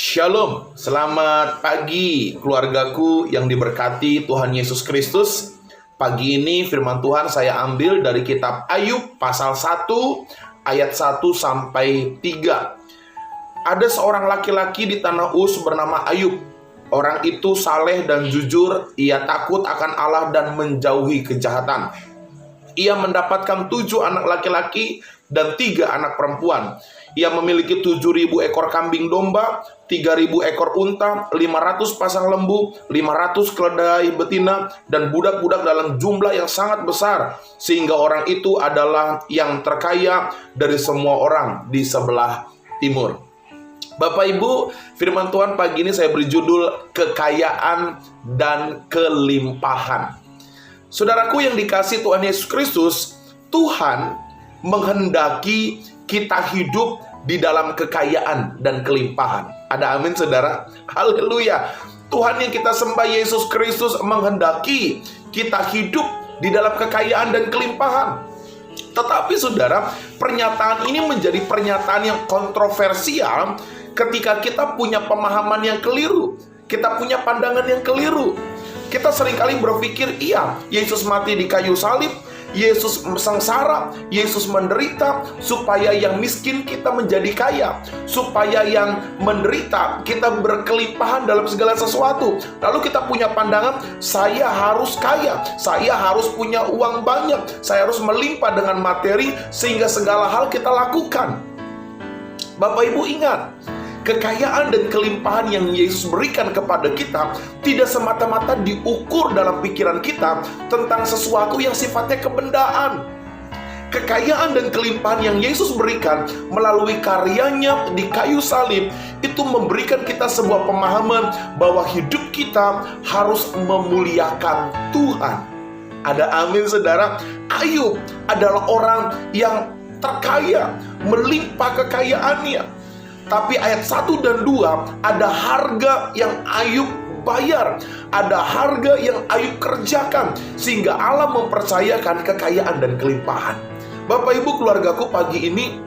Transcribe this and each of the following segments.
Shalom, selamat pagi keluargaku yang diberkati Tuhan Yesus Kristus. Pagi ini firman Tuhan saya ambil dari kitab Ayub pasal 1 ayat 1 sampai 3. Ada seorang laki-laki di tanah Uz bernama Ayub. Orang itu saleh dan jujur, ia takut akan Allah dan menjauhi kejahatan. Ia mendapatkan 7 anak laki-laki dan 3 anak perempuan. Ia memiliki 7.000 ekor kambing domba, 3.000 ekor unta, 500 pasang lembu, 500 keledai betina, dan budak-budak dalam jumlah yang sangat besar, sehingga orang itu adalah yang terkaya dari semua orang di sebelah timur. Bapak Ibu, firman Tuhan pagi ini saya beri judul Kekayaan dan Kelimpahan. Saudaraku yang dikasihi Tuhan Yesus Kristus, Tuhan menghendaki kita hidup di dalam kekayaan dan kelimpahan. Ada amin saudara? Haleluya. Tuhan yang kita sembah Yesus Kristus menghendaki kita hidup di dalam kekayaan dan kelimpahan. Tetapi saudara, pernyataan ini menjadi pernyataan yang kontroversial ketika kita punya pemahaman yang keliru. Kita punya pandangan yang keliru. Kita seringkali berpikir, iya, Yesus mati di kayu salib, Yesus sengsara, Yesus menderita supaya yang miskin kita menjadi kaya, supaya yang menderita kita berkelimpahan dalam segala sesuatu. Lalu kita punya pandangan, saya harus kaya, saya harus punya uang banyak, saya harus melimpah dengan materi sehingga segala hal kita lakukan. Bapak Ibu ingat, kekayaan dan kelimpahan yang Yesus berikan kepada kita tidak semata-mata diukur dalam pikiran kita tentang sesuatu yang sifatnya kebendaan. Kekayaan dan kelimpahan yang Yesus berikan melalui karyanya di kayu salib itu memberikan kita sebuah pemahaman bahwa hidup kita harus memuliakan Tuhan. Ada amin saudara. Ayub adalah orang yang terkaya, melimpah kekayaannya. Tapi ayat 1 dan 2 ada harga yang Ayub bayar, ada harga yang Ayub kerjakan, sehingga Allah mempercayakan kekayaan dan kelimpahan. Bapak Ibu keluargaku, pagi ini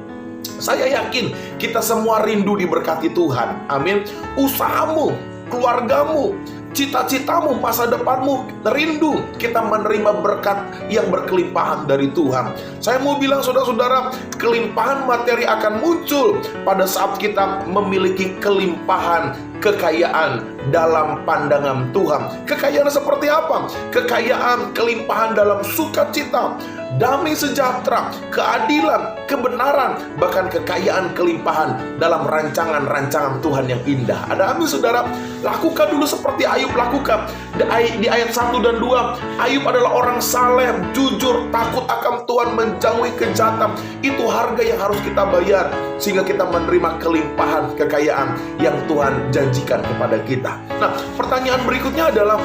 saya yakin kita semua rindu diberkati Tuhan. Amin. Usahamu, keluargamu, cita-citamu, masa depanmu, rindu kita menerima berkat yang berkelimpahan dari Tuhan. Saya mau bilang saudara-saudara, kelimpahan materi akan muncul pada saat kita memiliki kelimpahan kekayaan dalam pandangan Tuhan. Kekayaan seperti apa? Kekayaan, kelimpahan dalam sukacita, damai sejahtera, keadilan, kebenaran, bahkan kekayaan kelimpahan dalam rancangan-rancangan Tuhan yang indah. Ada amin saudara? Lakukan dulu seperti Ayub lakukan. Di ayat 1 dan 2, Ayub adalah orang saleh, jujur, takut akan Tuhan, menjauhi kejahatan. Itu harga yang harus kita bayar sehingga kita menerima kelimpahan kekayaan yang Tuhan janjikan kepada kita. Nah, pertanyaan berikutnya adalah,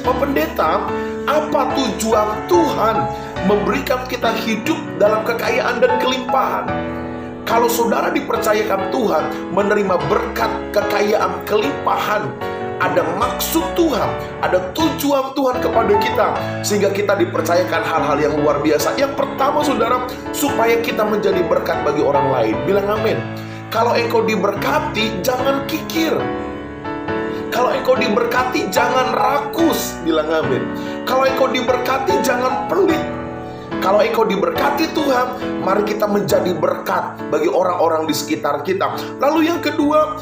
Pak Pendeta, apa tujuan Tuhan memberikan kita hidup dalam kekayaan dan kelimpahan? Kalau saudara dipercayakan Tuhan menerima berkat kekayaan kelimpahan, ada maksud Tuhan, ada tujuan Tuhan kepada kita, sehingga kita dipercayakan hal-hal yang luar biasa. Yang pertama saudara, supaya kita menjadi berkat bagi orang lain. Bilang amin. Kalau engkau diberkati, jangan kikir. Kalau engkau diberkati, jangan rakus. Bilang amin. Kalau engkau diberkati, jangan pelit. Kalau engkau diberkati Tuhan, mari kita menjadi berkat bagi orang-orang di sekitar kita. Lalu yang kedua,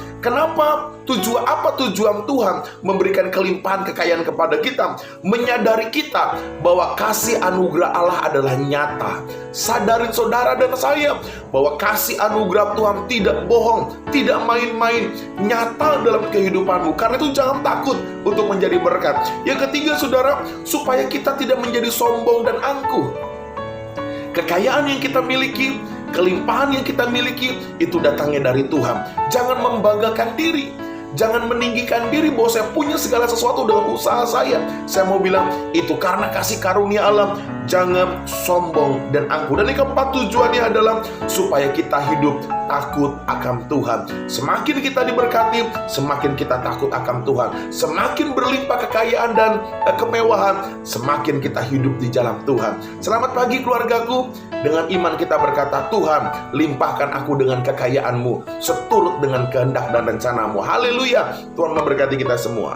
apa tujuan Tuhan memberikan kelimpahan kekayaan kepada kita? Menyadari kita bahwa kasih anugerah Allah adalah nyata. Sadarin saudara dan saya bahwa kasih anugerah Tuhan tidak bohong, tidak main-main, nyata dalam kehidupanmu. Karena itu jangan takut untuk menjadi berkat. Yang ketiga saudara, supaya kita tidak menjadi sombong dan angkuh. Kekayaan yang kita miliki, kelimpahan yang kita miliki, itu datangnya dari Tuhan. Jangan membanggakan diri, jangan meninggikan diri bahwa saya punya segala sesuatu dalam usaha saya. Saya mau bilang, itu karena kasih karunia Allah. Jangan sombong dan angkuh. Dan yang keempat tujuannya adalah supaya kita hidup takut akan Tuhan. Semakin kita diberkati, semakin kita takut akan Tuhan. Semakin berlimpah kekayaan dan kemewahan, semakin kita hidup di jalan Tuhan. Selamat pagi keluargaku. Dengan iman kita berkata, Tuhan, limpahkan aku dengan kekayaan-Mu, seturut dengan kehendak dan rencana-Mu. Haleluya. Tuhan memberkati kita semua.